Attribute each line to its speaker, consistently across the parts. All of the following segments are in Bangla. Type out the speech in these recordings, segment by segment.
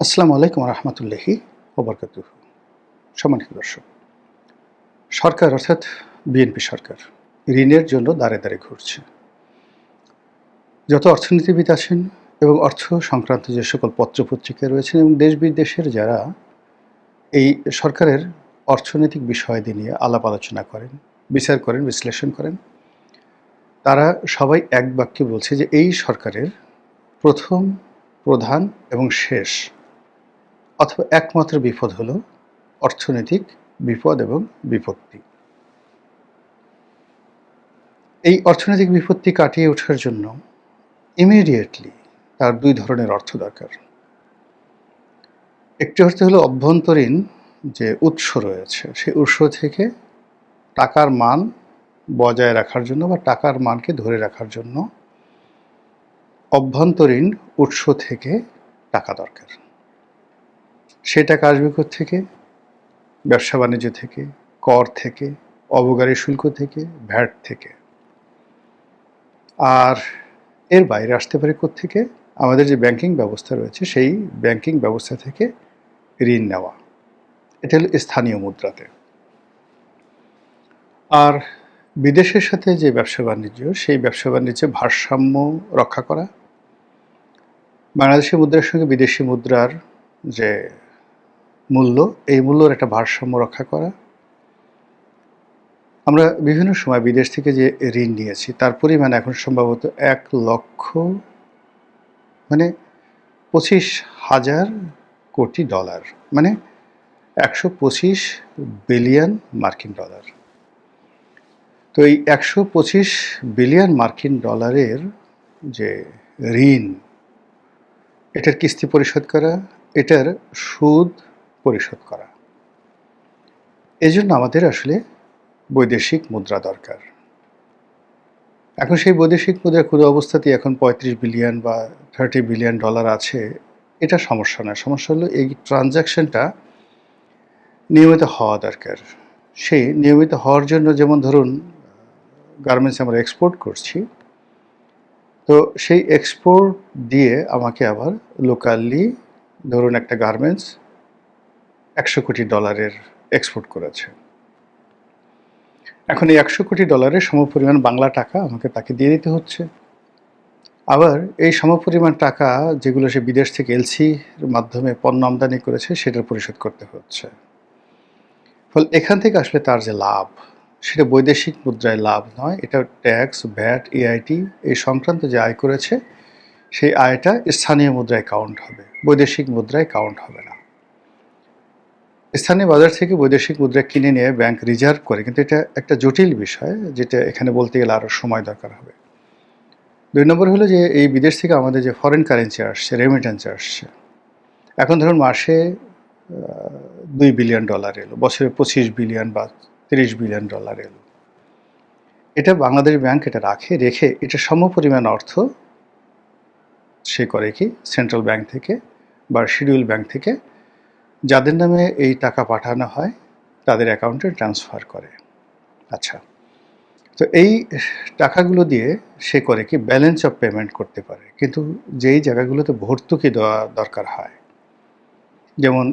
Speaker 1: আসসালামু আলাইকুম রহমতুল্লাহি ওবরকাতুহ। সম্মানিত দর্শক, সরকার অর্থাৎ বিএনপি সরকার ঋণের জন্য দাঁড়ে দাঁড়ে ঘুরছে। যত অর্থনীতিবিদ আছেন এবং অর্থ সংক্রান্ত যে সকল পত্রপত্রিকা রয়েছেন এবং দেশ বিদেশের যারা এই সরকারের অর্থনৈতিক বিষয়াদি নিয়ে আলাপ আলোচনা করেন, বিচার করেন, বিশ্লেষণ করেন, তারা সবাই এক বাক্যে বলছে যে এই সরকারের প্রথম, প্রধান এবং শেষ অথবা একমাত্র বিপদ হলো অর্থনৈতিক বিপদ এবং বিপত্তি। এই অর্থনৈতিক বিপত্তি কাটিয়ে ওঠার জন্য ইমিডিয়েটলি তার দুই ধরনের অর্থ দরকার। একটি অর্থ হলো অভ্যন্তরীণ যে উৎস রয়েছে সেই উৎস থেকে টাকার মান বজায় রাখার জন্য বা টাকার মানকে ধরে রাখার জন্য অভ্যন্তরীণ উৎস থেকে টাকা দরকার। সে টাকা আসবে কোত্থেকে? ব্যবসা বাণিজ্য থেকে, কর থেকে, অবগারি শুল্ক থেকে, ভ্যাট থেকে। আর এর বাইরে আসতে পারে কোত্থেকে? আমাদের যে ব্যাংকিং ব্যবস্থা রয়েছে সেই ব্যাংকিং ব্যবস্থা থেকে ঋণ নেওয়া। এটা হলো স্থানীয় মুদ্রাতে। আর বিদেশের সাথে যে ব্যবসা বাণিজ্য সেই ব্যবসা বাণিজ্যে ভারসাম্য রক্ষা করা, বাংলাদেশি মুদ্রার সঙ্গে বিদেশি মুদ্রার যে মূল্য এই মূল্যর একটা ভারসাম্য রক্ষা করা। আমরা বিভিন্ন সময় বিদেশ থেকে যে ঋণ নিয়েছি তার পরিমাণ এখন সম্ভবত 1,00,000 মানে 25,000 কোটি ডলার, মানে 125 বিলিয়ন মার্কিন ডলার। তো এই 125 বিলিয়ন মার্কিন ডলারের যে ঋণ, এটার কিস্তি পরিশোধ করা, এটার সুদ পরিশোধ করা, এজন্য আমাদের আসলে বৈদেশিক মুদ্রা দরকার। এখন সেই বৈদেশিক মুদ্রা কোনো অবস্থাতেই এখন 35 বিলিয়ন বা 30 বিলিয়ন ডলার আছে, এটা সমস্যা না। সমস্যা হলো এই ট্রানজ্যাকশনটা নিয়মিত হওয়া দরকার। সেই নিয়মিত হওয়ার জন্য যেমন ধরুন গার্মেন্টস আমরা এক্সপোর্ট করছি, তো সেই এক্সপোর্ট দিয়ে আমাকে আবার লোকালি ধরুন একটা গার্মেন্টস 100 কোটি ডলারের এক্সপোর্ট করেছে। এখন এই 100 কোটি ডলারের সমপরিমাণ বাংলা টাকা আমাকে তাকে দিয়ে দিতে হচ্ছে। আবার এই সমপরিমাণ টাকা যেগুলো সে বিদেশ থেকে এলসির মাধ্যমে পণ্য আমদানি করেছে সেটার পরিশোধ করতে হচ্ছে। ফলে এখান থেকে আসলে তার যে লাভ সেটা বৈদেশিক মুদ্রায় লাভ নয়, এটা ট্যাক্স, ভ্যাট, এআইটি এই সংক্রান্ত যে আয় করেছে সেই আয়টা স্থানীয় মুদ্রায় কাউন্ট হবে, বৈদেশিক মুদ্রায় কাউন্ট হবে না। স্থানীয় বাজার থেকে বৈদেশিক মুদ্রা কিনে নিয়ে ব্যাংক রিজার্ভ করে, কিন্তু এটা একটা জটিল বিষয় যেটা এখানে বলতে গেলে আরও সময় দরকার হবে। 2 নম্বর হলো যে এই বিদেশ থেকে আমাদের যে ফরেন কারেন্সি আসছে, রেমিটেন্স আসছে, এখন ধরুন মাসে 2 বিলিয়ন ডলার এলো, বছরে 25 বিলিয়ন বা 30 বিলিয়ন ডলার এলো। এটা বাংলাদেশ ব্যাংক এটা রেখে এটা সমপরিমাণ অর্থ সে করে কি সেন্ট্রাল ব্যাংক থেকে বা শিডিউল ব্যাংক থেকে যাদের নামে এই টাকা পাঠানো হয় তাদের অ্যাকাউন্টে ট্রান্সফার করে। আচ্ছা, তো এই টাকাগুলো দিয়ে সে করে কি ব্যালেন্স অফ পেমেন্ট করতে পারে, কিন্তু যেই জায়গাগুলোতে ভর্তুকি দেওয়া দরকার হয়, যেমন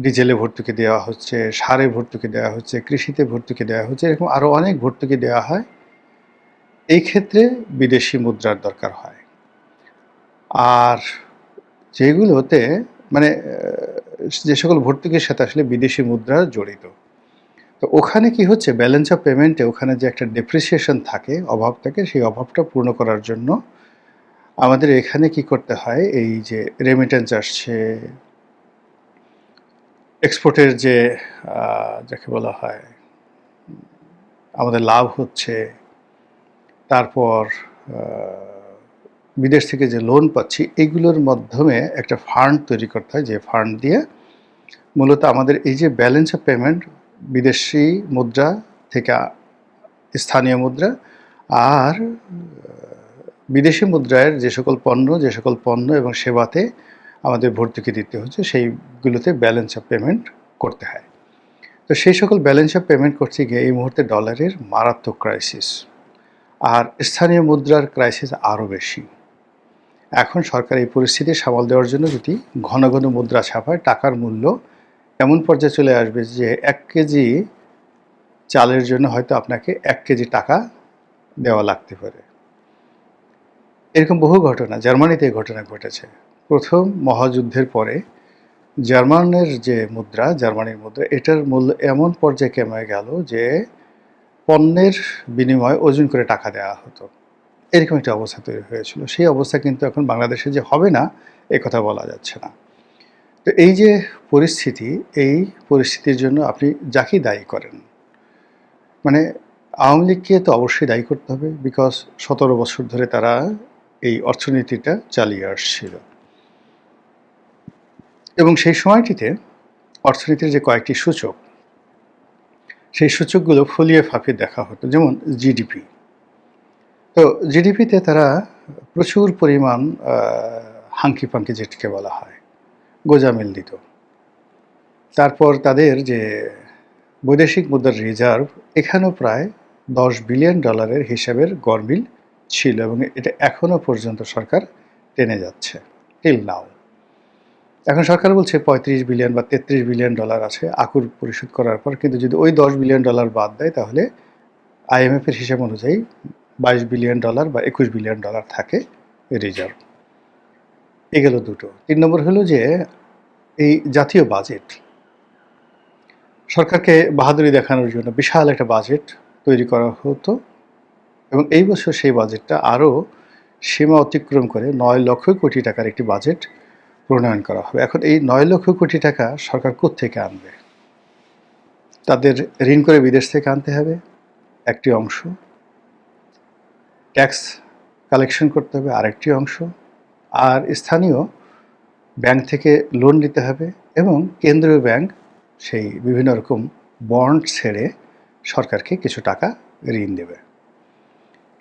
Speaker 1: ডিজেলে ভর্তুকি দেওয়া হচ্ছে, সারে ভর্তুকি দেওয়া হচ্ছে, কৃষিতে ভর্তুকি দেওয়া হচ্ছে, এরকম আরও অনেক ভর্তুকি দেওয়া হয়, এই ক্ষেত্রে বিদেশি মুদ্রার দরকার হয়। আর যেগুলোতে মানে যে সকল ভর্তুকির সাথে আসলে বিদেশি মুদ্রা জড়িত, তো ওখানে কি হচ্ছে ব্যালেন্স অফ পেমেন্টে ওখানে যে একটা ডেপ্রিসিয়েশন থাকে, অভাব থাকে, সেই অভাবটা পূর্ণ করার জন্য আমাদের এখানে কি করতে হয়, এই যে রেমিটেন্স আসছে, এক্সপোর্টের যে যাকে বলা হয় আমাদের লাভ হচ্ছে, তারপর বিদেশ থেকে যে লোন পাচ্ছি, এগুলোর মাধ্যমে একটা ফান্ড তৈরি করতে হয়, যে ফান্ড দিয়ে মূলত আমাদের এই যে ব্যালেন্স অফ পেমেন্ট বিদেশি মুদ্রা থেকে স্থানীয় মুদ্রা আর বিদেশি মুদ্রায় যে সকল পণ্য এবং সেবাতে আমাদের ভর্তুকি দিতে হচ্ছে সেইগুলোতে ব্যালেন্স অফ পেমেন্ট করতে হয়। তো সেই সকল ব্যালেন্স অফ পেমেন্ট করতে গিয়ে এই মুহূর্তে ডলারের মারাত্মক ক্রাইসিস, আর স্থানীয় মুদ্রার ক্রাইসিস আরও বেশি। এখন সরকার এই পরিস্থিতি সামাল দেওয়ার জন্য যদি ঘন ঘন মুদ্রা ছাপায়, টাকার মূল্য এমন পর্যায়ে চলে আসবে যে 1 কেজি চালের জন্য হয়তো আপনাকে 1 কেজি টাকা দেওয়া লাগতে পারে। এরকম বহু ঘটনা, জার্মানিতে এই ঘটনা ঘটেছে। প্রথম মহাযুদ্ধের পরে জার্মানির মুদ্রা, এটার মূল্য এমন পর্যায়ে কমে গেল যে পণ্যের বিনিময়ে ওজন করে টাকা দেওয়া হতো। এরকম একটা অবস্থা তৈরি হয়েছিল। সেই অবস্থা কিন্তু এখন বাংলাদেশে যে হবে না, এ কথা বলা যাচ্ছে না। তো এই যে পরিস্থিতি, এই পরিস্থিতির জন্য আপনি যাকেই দায়ী করেন, মানে আওয়ামী লীগকে তো অবশ্যই দায়ী করতে হবে, বিকজ 17 বছর ধরে তারা এই অর্থনীতিটা চালিয়ে আসছিল। এবং সেই সময়টিতে অর্থনীতির যে কয়েকটি সূচক, সেই সূচকগুলো ফুলিয়ে ফাঁপিয়ে দেখা হতো, যেমন জিডিপি। তো জিডিপিতে তারা প্রচুর পরিমাণ হাঙ্কি পাঙ্কি যেটিকে বলা হয়, গোজামিল দিত। তারপর তাদের যে বৈদেশিক মুদ্রার রিজার্ভ, এখানেও প্রায় $10 বিলিয়ন হিসাবের গরমিল ছিল, এবং এটা এখনও পর্যন্ত সরকার টেনে যাচ্ছে টিল নাও। এখন সরকার বলছে 35 বিলিয়ন বা 33 বিলিয়ন ডলার আছে আকুর পরিশোধ করার পর, কিন্তু যদি ওই $10 বিলিয়ন বাদ দেয় তাহলে আইএমএফের হিসাব অনুযায়ী $22 বিলিয়ন বা $21 বিলিয়ন থাকে রিজার্ভ। এ গেল দুটো। 3 নম্বর হলো যে এই জাতীয় বাজেট, সরকারকে বাহাদুরি দেখানোর জন্য বিশাল একটা বাজেট তৈরি করা হতো, এবং এই বছর সেই বাজেটটা আরও সীমা অতিক্রম করে 9 লক্ষ কোটি টাকার একটি বাজেট প্রণয়ন করা হবে। এখন এই 9 লক্ষ কোটি টাকা সরকার কোত্থেকে আনবে? তাদের ঋণ করে বিদেশ থেকে আনতে হবে একটি অংশ, ট্যাক্স কালেকশন করতে হবে আরেকটি অংশ, আর স্থানীয় ব্যাংক থেকে লোন নিতে হবে, এবং কেন্দ্রীয় ব্যাংক সেই বিভিন্ন রকম বন্ড ছেড়ে সরকারকে কিছু টাকা ঋণ দেবে।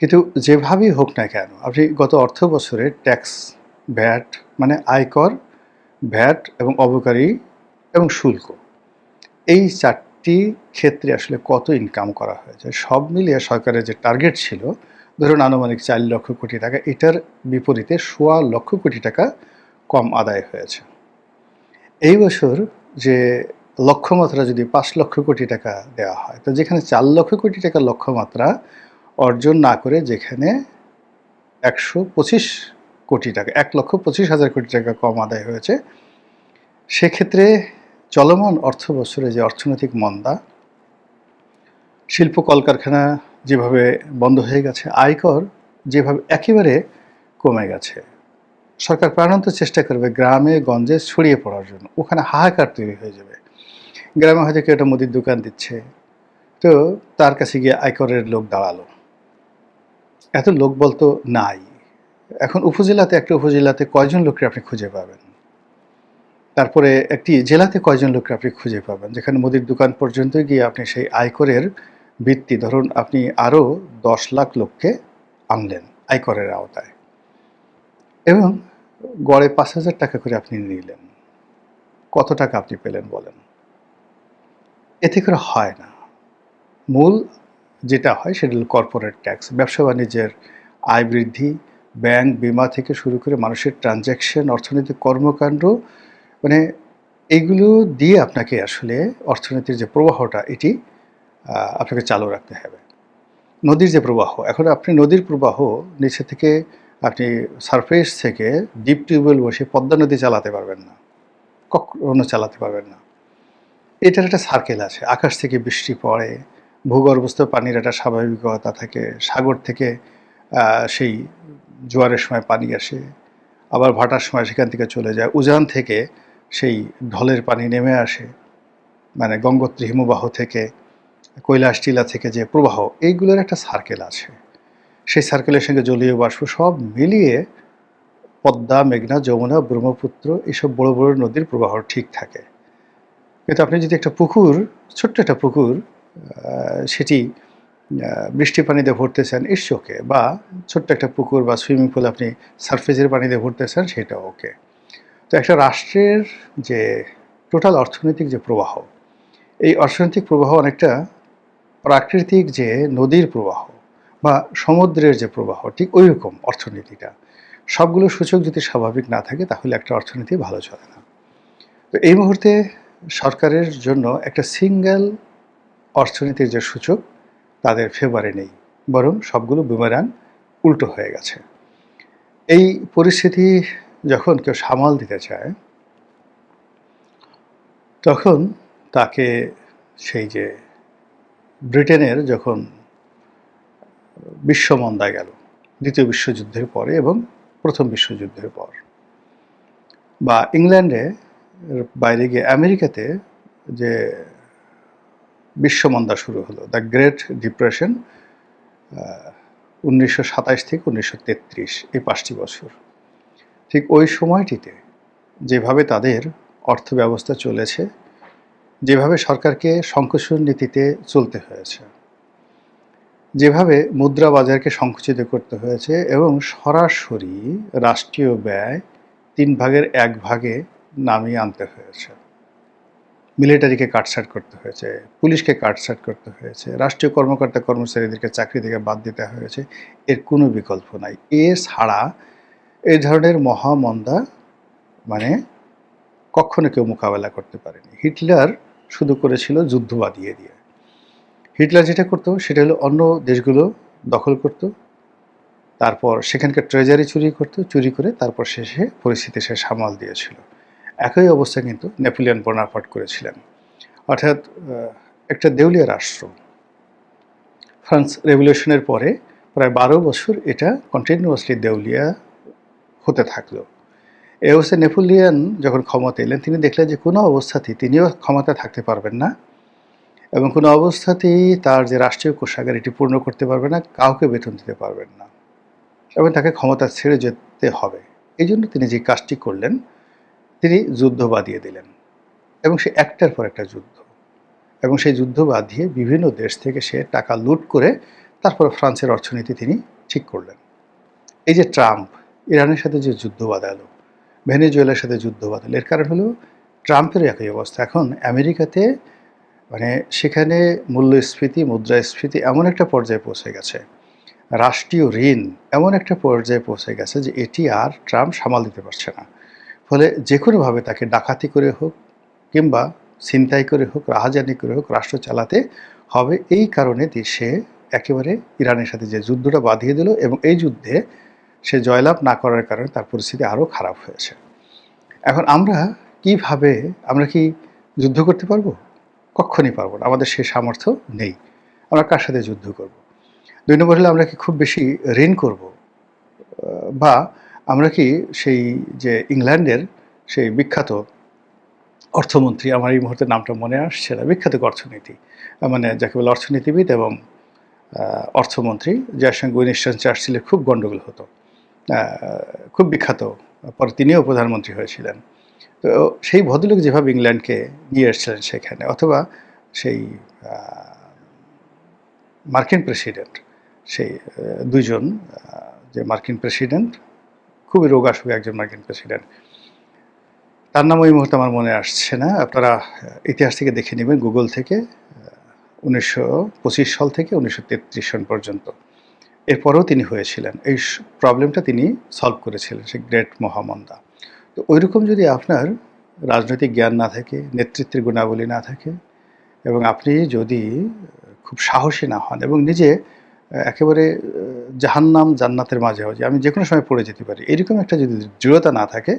Speaker 1: কিন্তু যেভাবেই হোক না কেন, আপনি গত অর্থ বছরে ট্যাক্স, ভ্যাট মানে আয়কর, ভ্যাট এবং অবকারী এবং শুল্ক, এই 4টি ক্ষেত্রে আসলে কত ইনকাম করা হয়েছে, সব মিলিয়ে সরকারের যে টার্গেট ছিল ধরুন আনুমানিক 4 লক্ষ কোটি টাকা, এটার বিপরীতে 1.25 লক্ষ কোটি টাকা কম আদায় হয়েছে। এই বছর যে লক্ষ্যমাত্রা যদি 5 লক্ষ কোটি টাকা দেওয়া হয়, তো যেখানে 4 লক্ষ কোটি টাকার লক্ষ্যমাত্রা অর্জন না করে যেখানে 125 কোটি টাকা, 1,25,000 কোটি টাকা কম আদায় হয়েছে, সেক্ষেত্রে চলমান অর্থ বছরে যে অর্থনৈতিক মন্দা, শিল্প কলকারখানা যেভাবে বন্ধ হয়ে গেছে, আয়কর যেভাবে একেবারে কমে গেছে, সরকার প্রাণান্ত চেষ্টা করবে গ্রামে গঞ্জে ছড়িয়ে পড়ার জন্য, ওখানে হাহাকার তৈরি হয়ে যাবে। গ্রামে হয়তো কেউ একটা মুদির দোকান দিচ্ছে, তো তার কাছে গিয়ে আয়করের লোক দাঁড়ালো, এত লোক বলতো নাই। এখন একটা উপজেলাতে কয়জন লোককে আপনি খুঁজে পাবেন? তারপরে একটি জেলাতে কয়জন লোককে আপনি খুঁজে পাবেন, যেখানে মুদির দোকান পর্যন্ত গিয়ে আপনি সেই আয়করের ভিত্তি, ধরুন আপনি আরও 10 লাখ লোককে আনলেন আয়করের আওতায়, এবং গড়ে 5,000 টাকা করে আপনি নিলেন, কত টাকা আপনি পেলেন বলেন? এতে করে হয় না। মূল যেটা হয় সেটা হলো কর্পোরেট ট্যাক্স, ব্যবসা বাণিজ্যের আয় বৃদ্ধি, ব্যাংক, বিমা থেকে শুরু করে মানুষের ট্রানজ্যাকশন, অর্থনৈতিক কর্মকাণ্ড, মানে এইগুলো দিয়ে আপনাকে আসলে অর্থনীতির যে প্রবাহটা, এটি আপনাকে চালু রাখতে হবে। নদীর যে প্রবাহ, এখন আপনি নদীর প্রবাহ নিচে থেকে, আপনি সারফেস থেকে ডিপ টিউবওয়েল বসে পদ্মা নদী চালাতে পারবেন না, কখনো চালাতে পারবেন না। এটার একটা সার্কেল আছে, আকাশ থেকে বৃষ্টি পড়ে, ভূগর্ভস্থ পানির একটা স্বাভাবিকতা থাকে, সাগর থেকে সেই জোয়ারের সময় পানি আসে, আবার ভাটার সময় সেখান থেকে চলে যায়, উজান থেকে সেই ঢলের পানি নেমে আসে, মানে গঙ্গোত্রী হিমবাহ থেকে, কৈলাস টিলা থেকে যে প্রবাহ, এইগুলোর একটা সার্কেল আছে। সেই সার্কেলের সঙ্গে জলীয় বাষ্প সব মিলিয়ে পদ্মা, মেঘনা, যমুনা, ব্রহ্মপুত্র, এইসব বড় বড় নদীর প্রবাহ ঠিক থাকে। কিন্তু আপনি যদি একটা পুকুর, ছোট্ট একটা পুকুর, সেটি বৃষ্টি পানিতে ভরতে চান, ইটস ওকে, বা ছোট্ট একটা পুকুর বা সুইমিং পুল আপনি সারফেসের পানিতে ভরতে চান, সেটা ওকে। তো একটা রাষ্ট্রের যে টোটাল অর্থনৈতিক যে প্রবাহ, এই অর্থনৈতিক প্রবাহ অনেকটা প্রাকৃতিক যে নদীর প্রবাহ বা সমুদ্রের যে প্রবাহ, ঠিক ওই রকম অর্থনীতিটা। সবগুলো সূচক যদি স্বাভাবিক না থাকে তাহলে একটা অর্থনীতি ভালো চলে না। তো এই মুহূর্তে সরকারের জন্য একটা সিঙ্গেল অর্থনীতির যে সূচক তাদের ফেভারে নেই, বরং সবগুলো বুমেরাং উল্টো হয়ে গেছে। এই পরিস্থিতি যখন কেউ সামাল দিতে চায় তখন তাকে সেই যে ব্রিটেনের যখন বিশ্বমন্দা গেল দ্বিতীয় বিশ্বযুদ্ধের পরে এবং প্রথম বিশ্বযুদ্ধের পর, বা ইংল্যান্ডে বাইরে গিয়ে আমেরিকাতে যে বিশ্বমন্দা শুরু হলো, দ্য গ্রেট ডিপ্রেশন 1927 থেকে 1933, এই 5টি বছর, ঠিক ওই সময়টিতে যেভাবে তাদের অর্থ ব্যবস্থা চলেছে, যেভাবে সরকারকে সংকুচন নীতিতে চলতে হয়েছে, যেভাবে মুদ্রা বাজারকে সংকুচিত করতে হয়েছে এবং সরাসরি রাষ্ট্রীয় ব্যয় 1/3 নামিয়ে আনতে হয়েছে, মিলিটারিকে কাটছাঁট করতে হয়েছে, পুলিশকে কাটছাঁট করতে হয়েছে, রাষ্ট্রীয় কর্মকর্তা কর্মচারীদেরকে চাকরি থেকে বাদ দিতে হয়েছে, এর কোনো বিকল্প নাই। এছাড়া এই ধরনের মহামন্দা মানে কখনো কেউ মোকাবেলা করতে পারেনি। হিটলার শুধু করেছিল যুদ্ধ বাদিয়ে দিয়ে। হিটলার যেটা করতো সেটা হলো অন্য দেশগুলো দখল করত, তারপর সেখানকার ট্রেজারি চুরি করে তারপর শেষে পরিস্থিতি সে সামাল দিয়েছিল। একই অবস্থা কিন্তু নেপোলিয়ন বোনাপার্ট করেছিলেন। অর্থাৎ একটা দেউলিয়া রাষ্ট্র ফ্রান্স রেভলিউশনের পরে প্রায় 12 বছর এটা কন্টিনিউয়াসলি দেউলিয়া হতে থাকলো। এই অবস্থায় নেপোলিয়ন যখন ক্ষমতা এলেন তিনি দেখলেন যে কোনো অবস্থাতেই তিনিও ক্ষমতা থাকতে পারবেন না এবং কোনো অবস্থাতেই তার যে রাষ্ট্রীয় কোষাগার এটি পূর্ণ করতে পারবে না, কাউকে বেতন দিতে পারবেন না এবং তাকে ক্ষমতা ছেড়ে যেতে হবে। এই জন্য তিনি যে কাজটি করলেন, তিনি যুদ্ধ বাঁধিয়ে দিলেন এবং সে একটার পর একটা যুদ্ধ, এবং সেই যুদ্ধ বাঁধিয়ে বিভিন্ন দেশ থেকে সে টাকা লুট করে তারপর ফ্রান্সের অর্থনীতি তিনি ঠিক করলেন। এই যে ট্রাম্প ইরানের সাথে যে যুদ্ধ বাঁধালো, ভেনেজুয়েলার সাথে যুদ্ধ বাঁধালো, এর কারণ হলো ট্রাম্পেরও একই অবস্থা। এখন আমেরিকাতে মানে সেখানে মূল্যস্ফীতি, মুদ্রাস্ফীতি এমন একটা পর্যায়ে পৌঁছে গেছে, রাষ্ট্রীয় ঋণ এমন একটা পর্যায়ে পৌঁছে গেছে যে এটি আর ট্রাম্প সামাল দিতে পারছে না। ফলে যে কোনোভাবে তাকে ডাকাতি করে হোক কিংবা ছিনতাই করে হোক, রাহাজানি করে হোক রাষ্ট্র চালাতে হবে। এই কারণে সে একেবারে ইরানের সাথে যে যুদ্ধটা বাঁধিয়ে দিল এবং এই যুদ্ধে সে জয়লাভ না করার কারণে তার পরিস্থিতি আরও খারাপ হয়েছে। এখন আমরা কি যুদ্ধ করতে পারবো? কক্ষণই পারবো না, আমাদের সে সামর্থ্য নেই। আমরা কার সাথে যুদ্ধ করব? 2 নম্বর হলো আমরা কি খুব বেশি ঋণ করব, বা আমরা কি সেই যে ইংল্যান্ডের সেই বিখ্যাত অর্থমন্ত্রী, আমার এই মুহূর্তে নামটা মনে আসছে না, বিখ্যাত অর্থনীতি মানে যাকে বলে অর্থনীতিবিদ এবং অর্থমন্ত্রী, যার সঙ্গে উইনস্টন চার্চিলের খুব গণ্ডগোল হতো, খুব বিখ্যাত, পরে তিনিও প্রধানমন্ত্রী হয়েছিলেন। তো সেই ভদ্রলোক যেভাবে ইংল্যান্ডকে নিয়ে এসেছিলেন সেখানে, অথবা সেই মার্কিন প্রেসিডেন্ট, সেই দুইজন যে মার্কিন প্রেসিডেন্ট, খুবই রোগাসুগা একজন মার্কিন প্রেসিডেন্ট, তার নাম ওই মুহূর্তে আমার মনে আসছে না, আপনারা ইতিহাস থেকে দেখে নেবেন গুগল থেকে, 1925 সাল থেকে 1933 সন পর্যন্ত। এরপরেও তিনি হয়েছিলেন, এই প্রবলেমটা তিনি সলভ করেছিলেন, সেই গ্রেট মহামন্দা। তো ওইরকম যদি আপনার রাজনৈতিক জ্ঞান না থাকে, নেতৃত্বের গুণাবলী না থাকে, এবং আপনি যদি খুব সাহসী না হন এবং নিজে একেবারে জাহান্নাম জান্নাতের মাঝামাঝি আমি যে কোনো সময় পড়ে যেতে পারি, এরকম একটা যদি দৃঢ়তা না থাকে,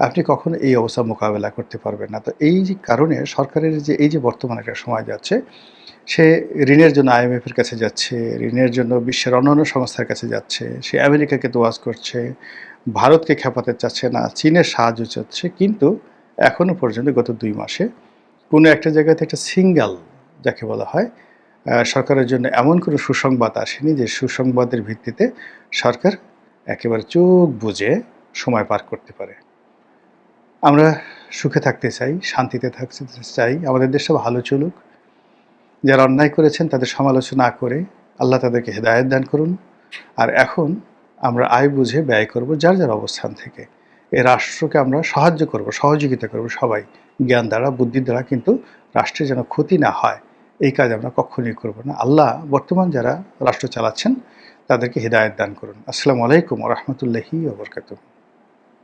Speaker 1: আপনি কখনো এই অবস্থা মোকাবেলা করতে পারবেন না। তো এই যে কারণে সরকারের যে এই যে বর্তমানে একটা সময় যাচ্ছে, সে ঋণের জন্য IMF-এর কাছে যাচ্ছে, ঋণের জন্য বিশ্বের অন্যান্য সংস্থার কাছে যাচ্ছে, সে আমেরিকাকে তোয়াজ করছে, ভারতকে খেপাতে চাচ্ছে না, চীনের সাহায্য চাচ্ছে, কিন্তু এখনও পর্যন্ত গত 2 মাসে কোনো একটা জায়গাতে একটা সিঙ্গেল যাকে বলা হয় সরকারের জন্য এমন কোনো সুসংবাদ আসেনি যে সুসংবাদের ভিত্তিতে সরকার একেবারে চোখ বুজে সময় পার করতে পারে। আমরা সুখে থাকতে চাই, শান্তিতে থাকতে চাই, আমাদের দেশটা ভালো চলুক। যারা অন্যায় করেছেন তাদের সমালোচনা করে আল্লাহ তাদেরকে হেদায়েত দান করুন। আর এখন আমরা আয় বুঝে ব্যয় করব যার যার অবস্থান থেকে। এই রাষ্ট্রকে আমরা সহযোগিতা করব সবাই, জ্ঞান দ্বারা, বুদ্ধির দ্বারা, কিন্তু রাষ্ট্রের যেন ক্ষতি না হয় এই কাজ আমরা কখনোই করব না। আল্লাহ বর্তমান যারা রাষ্ট্র চালাচ্ছেন তাদেরকে হিদায়াত দান করুন। আসসালামু আলাইকুম ওয়া রাহমাতুল্লাহি ওয়া বারাকাতুহু।